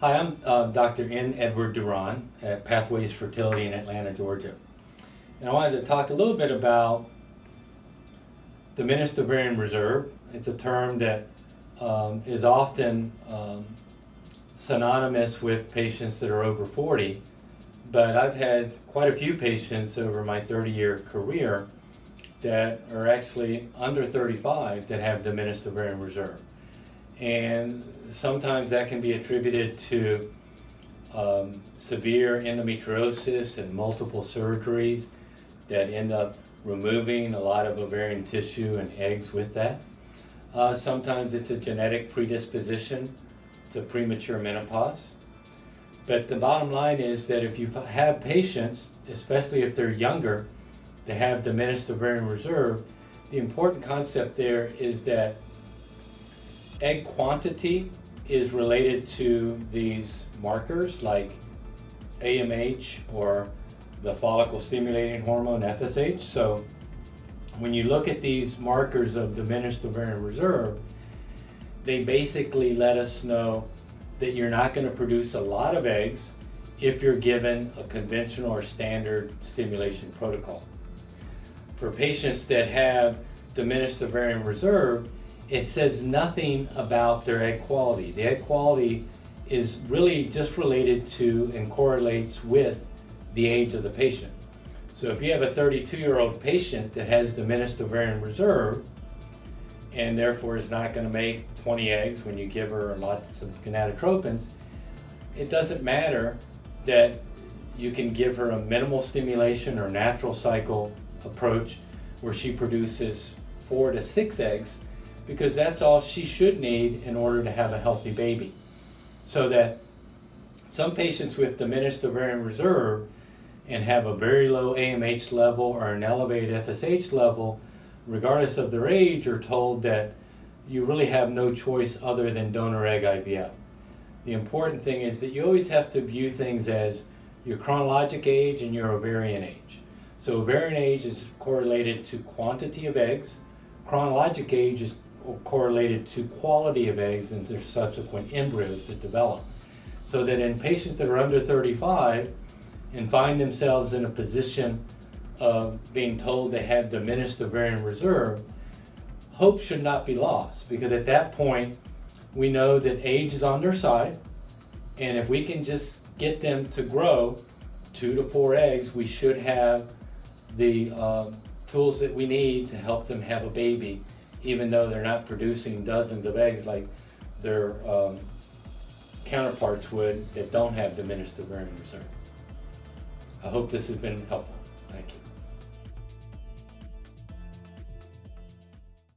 Hi, I'm Dr. N. Edward Dourron at Pathways Fertility in Atlanta, Georgia. And I wanted to talk a little bit about diminished ovarian reserve. It's a term that is often synonymous with patients that are over 40, but I've had quite a few patients over my 30-year career that are actually under 35 that have diminished ovarian reserve. And sometimes that can be attributed to severe endometriosis and multiple surgeries that end up removing a lot of ovarian tissue and eggs with that. Sometimes it's a genetic predisposition to premature menopause. But the bottom line is that if you have patients, especially if they're younger, that have diminished ovarian reserve, the important concept there is that egg quantity is related to these markers like AMH or the follicle stimulating hormone FSH. So when you look at these markers of diminished ovarian reserve, they basically let us know that you're not going to produce a lot of eggs if you're given a conventional or standard stimulation protocol. For patients that have diminished ovarian reserve, it says nothing about their egg quality. The egg quality is really just related to and correlates with the age of the patient. So if you have a 32-year-old patient that has diminished ovarian reserve and therefore is not going to make 20 eggs when you give her lots of gonadotropins, it doesn't matter that you can give her a minimal stimulation or natural cycle approach where she produces 4 to 6 eggs, because that's all she should need in order to have a healthy baby. So that some patients with diminished ovarian reserve and have a very low AMH level or an elevated FSH level, regardless of their age, are told that you really have no choice other than donor egg IVF. The important thing is that you always have to view things as your chronologic age and your ovarian age. So ovarian age is correlated to quantity of eggs. Chronologic age is correlated to quality of eggs and their subsequent embryos that develop. So that in patients that are under 35 and find themselves in a position of being told they have diminished ovarian reserve, hope should not be lost, because at that point we know that age is on their side, and if we can just get them to grow 2 to 4 eggs, we should have the tools that we need to help them have a baby, even though they're not producing dozens of eggs like their counterparts would that don't have diminished ovarian reserve. I hope this has been helpful. Thank you.